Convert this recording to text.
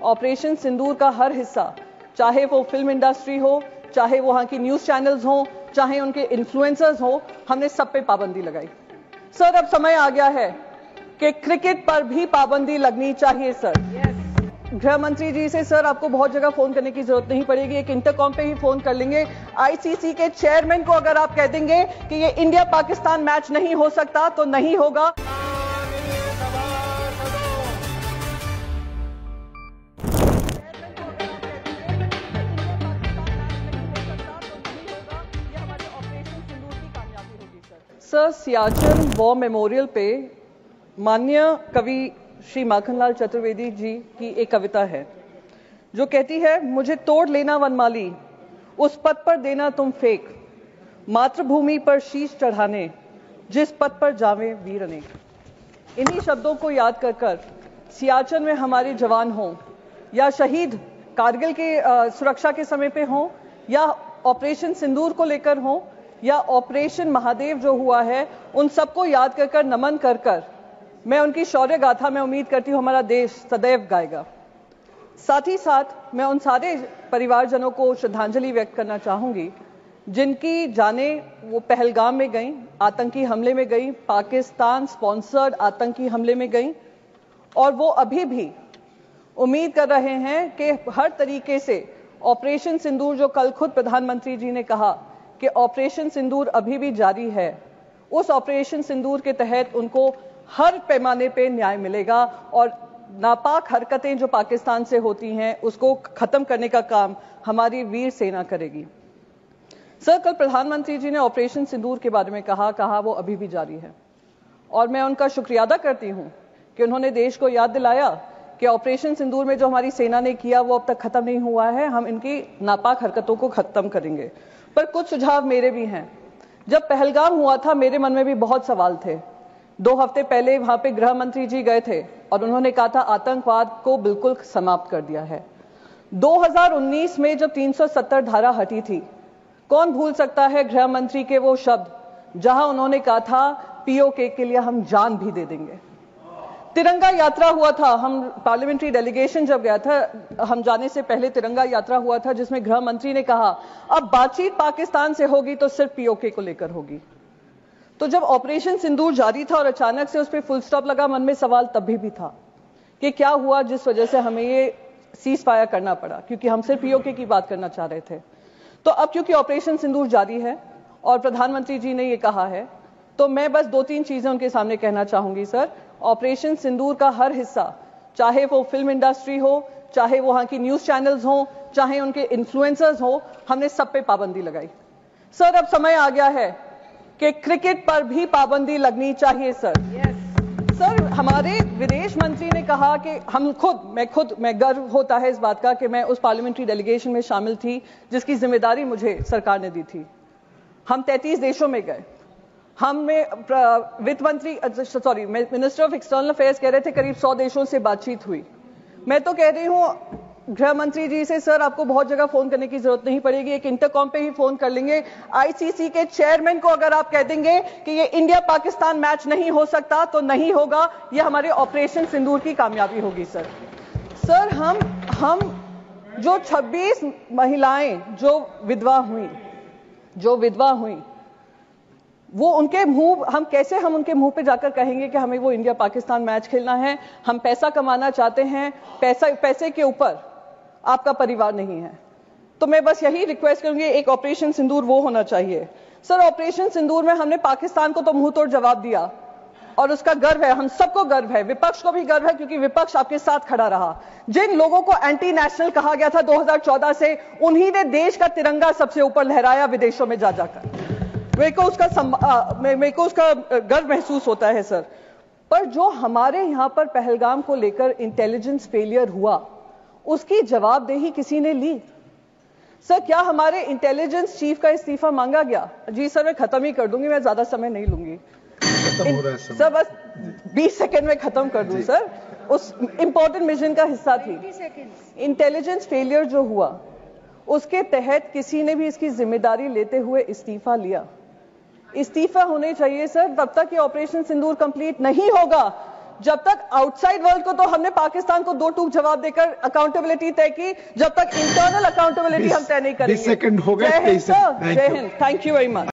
Operation सिंदूर का हर हिस्सा, चाहे वो फिल्म इंडस्ट्री हो, चाहे वहां की न्यूज चैनल्स हो, चाहे उनके इन्फ्लुएंसर्स हो, हमने सब पे पाबंदी लगाई। सर अब समय आ गया है कि क्रिकेट पर भी पाबंदी लगनी चाहिए सर। गृह मंत्री जी से सर आपको बहुत जगह फोन करने की जरूरत नहीं पड़ेगी, एक इंटरकॉम पे ही फोन कर लेंगे। आईसीसी के चेयरमैन को अगर आप कह देंगे कि ये इंडिया पाकिस्तान मैच नहीं हो सकता तो नहीं होगा। सर सियाचिन वॉर मेमोरियल पे माननीय कवि श्री माखनलाल चतुर्वेदी जी की एक कविता है जो कहती है, मुझे तोड़ लेना वनमाली, उस पथ पर देना तुम फेंक, मातृभूमि पर शीश चढ़ाने, जिस पथ पर जावे वीर अनेक। इन्हीं शब्दों को याद कर कर सियाचिन में हमारे जवान हों या शहीद कारगिल के सुरक्षा के समय पे हों या ऑपरेशन सिंदूर को लेकर हों या ऑपरेशन महादेव जो हुआ है, उन सबको याद कर कर नमन कर कर मैं उनकी शौर्य गाथा में उम्मीद करती हूं हमारा देश सदैव गाएगा। साथ ही साथ मैं उन सारे परिवारजनों को श्रद्धांजलि व्यक्त करना चाहूंगी जिनकी जाने वो पहलगाम में गई, आतंकी हमले में गई, पाकिस्तान स्पॉन्सर्ड आतंकी हमले में गई, और वो अभी भी उम्मीद कर रहे हैं कि हर तरीके से ऑपरेशन सिंदूर, जो कल खुद प्रधानमंत्री जी ने कहा कि ऑपरेशन सिंदूर अभी भी जारी है, उस ऑपरेशन सिंदूर के तहत उनको हर पैमाने पे न्याय मिलेगा और नापाक हरकतें जो पाकिस्तान से होती हैं उसको खत्म करने का काम हमारी वीर सेना करेगी। सर कल प्रधानमंत्री जी ने ऑपरेशन सिंदूर के बारे में कहा वो अभी भी जारी है और मैं उनका शुक्रिया अदा करती हूं कि उन्होंने देश को याद दिलाया कि ऑपरेशन सिंदूर में जो हमारी सेना ने किया वो अब तक खत्म नहीं हुआ है, हम इनकी नापाक हरकतों को खत्म करेंगे। पर कुछ सुझाव मेरे भी हैं। जब पहलगाम हुआ था मेरे मन में भी बहुत सवाल थे। 2 हफ्ते पहले वहां पे गृह मंत्री जी गए थे और उन्होंने कहा था आतंकवाद को बिल्कुल समाप्त कर दिया है। 2019 में जब 370 धारा हटी थी, कौन भूल सकता है गृह मंत्री के वो शब्द जहां उन्होंने कहा था पीओके के लिए हम जान भी दे देंगे। तिरंगा यात्रा हुआ था, हम पार्लियामेंट्री डेलीगेशन जब गया था, हम जाने से पहले तिरंगा यात्रा हुआ था जिसमें गृह मंत्री ने कहा अब बातचीत पाकिस्तान से होगी तो सिर्फ पीओके को लेकर होगी। तो जब ऑपरेशन सिंदूर जारी था और अचानक से उस पर फुल स्टॉप लगा, मन में सवाल तभी भी था कि क्या हुआ जिस वजह से हमें ये सीज फायर करना पड़ा, क्योंकि हम सिर्फ पीओके की बात करना चाह रहे थे। तो अब क्योंकि ऑपरेशन सिंदूर जारी है और प्रधानमंत्री जी ने ये कहा है, तो मैं बस 2-3 चीजें उनके सामने कहना चाहूंगी। सर ऑपरेशन सिंदूर का हर हिस्सा, चाहे वो फिल्म इंडस्ट्री हो, चाहे वहां की न्यूज चैनल्स हो, चाहे उनके इन्फ्लुएंसर्स हो, हमने सब पे पाबंदी लगाई। सर अब समय आ गया है कि क्रिकेट पर भी पाबंदी लगनी चाहिए सर। सर हमारे विदेश मंत्री ने कहा कि मैं गर्व होता है इस बात का कि मैं उस पार्लियामेंट्री डेलीगेशन में शामिल थी जिसकी जिम्मेदारी मुझे सरकार ने दी थी। हम 33 देशों में गए, हमें वित्त मंत्री मिनिस्टर ऑफ एक्सटर्नल अफेयर्स कह रहे थे करीब 100 देशों से बातचीत हुई। मैं तो कह रही हूं गृह मंत्री जी से सर आपको बहुत जगह फोन करने की जरूरत नहीं पड़ेगी, एक इंटरकॉम पे ही फोन कर लेंगे। आईसीसी के चेयरमैन को अगर आप कह देंगे कि ये इंडिया पाकिस्तान मैच नहीं हो सकता तो नहीं होगा, ये हमारे ऑपरेशन सिंदूर की कामयाबी होगी सर। सर हम जो 26 महिलाएं जो विधवा हुई वो उनके मुंह हम उनके मुंह पे जाकर कहेंगे कि हमें वो इंडिया पाकिस्तान मैच खेलना है, हम पैसा कमाना चाहते हैं, पैसे के ऊपर आपका परिवार नहीं है। तो मैं बस यही रिक्वेस्ट करूंगी, एक ऑपरेशन सिंदूर वो होना चाहिए। सर ऑपरेशन सिंदूर में हमने पाकिस्तान को तो मुंह तोड़ जवाब दिया और उसका गर्व है, हम सबको गर्व है, विपक्ष को भी गर्व है क्योंकि विपक्ष आपके साथ खड़ा रहा। जिन लोगों को एंटी नेशनल कहा गया था 2014 से, उन्हीं ने देश का तिरंगा सबसे ऊपर लहराया विदेशों में जाकर। मेरे को उसका गर्व महसूस होता है सर। पर जो हमारे यहां पर पहलगाम को लेकर इंटेलिजेंस फेलियर हुआ, उसकी जवाबदेही किसी ने ली? सर क्या हमारे इंटेलिजेंस चीफ का इस्तीफा मांगा गया? जी सर मैं खत्म ही कर दूंगी, मैं ज्यादा समय नहीं लूंगी सर, बस 20 सेकंड में खत्म कर दूं सर। उस इंपॉर्टेंट मिशन का हिस्सा थी। इंटेलिजेंस फेलियर जो हुआ उसके तहत किसी ने भी इसकी जिम्मेदारी लेते हुए इस्तीफा लिया। इस्तीफा होने चाहिए सर, तब तक ये ऑपरेशन सिंदूर कंप्लीट नहीं होगा जब तक आउटसाइड वर्ल्ड को तो हमने पाकिस्तान को 2 टूक जवाब देकर अकाउंटेबिलिटी तय की, जब तक इंटरनल अकाउंटेबिलिटी हम तय नहीं करेंगे। सेकंड हो गए। जय Hind, thank you very much.